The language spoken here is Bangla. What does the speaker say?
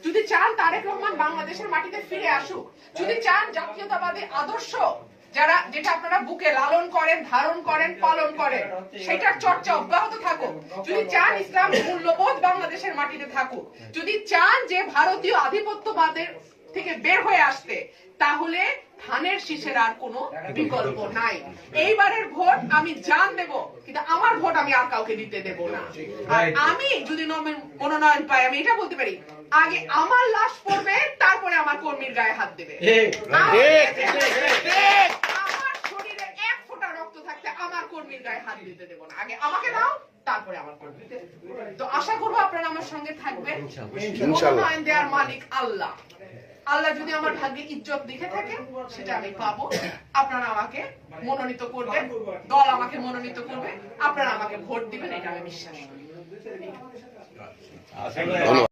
যদি চান তারেক রহমান বাংলাদেশের মাটিতে ফিরে আসুক, যদি চান জাতীয়তাবাদী আদর্শ যেটা আপনারা বুকে লালন করেন, ধারণ করেন, পালন করেন, সেটার চর্চা অব্যাহত থাকুক, যদি চান ইসলাম মূল্যবোধ বাংলাদেশের মাটিতে থাকুক, যদি চান যে ভারতীয় আধিপত্যবাদের থেকে বের হয়ে আসতে, তাহলে ধানের শীষের আর কোনো বিকল্প নাই। এইবারের ভোট আমি জান দেব, কিন্তু আমার ভোট আমি আর কাউকে দিতে দেব না। আর আমি যদি মনোনয়ন পাই, আমি এটা বলতে পারি, আগে আমার লাশ পড়বে, তারপরে আমার কর্মীর গায়ে হাত দেবে। আমার শরীরে এক ফোঁটা রক্ত থাকতে আমার কর্মীর গায়ে হাত দিতে দেব না। আগে আমাকে দাও, তারপরে আমার কর্মী। তো আশা করবো আপনারা আমার সঙ্গে থাকবেন। মনোনয়ন দেওয়ার মালিক আল্লাহ। আল্লাহ যদি আমার ভাগ্যে ইজ্জত লিখে থাকে, সেটা আমি পাবো। আপনারা আমাকে মনোনীত করবেন, দল আমাকে মনোনীত করবে, আপনারা আমাকে ভোট দিবেন, এটা আমি বিশ্বাস করি।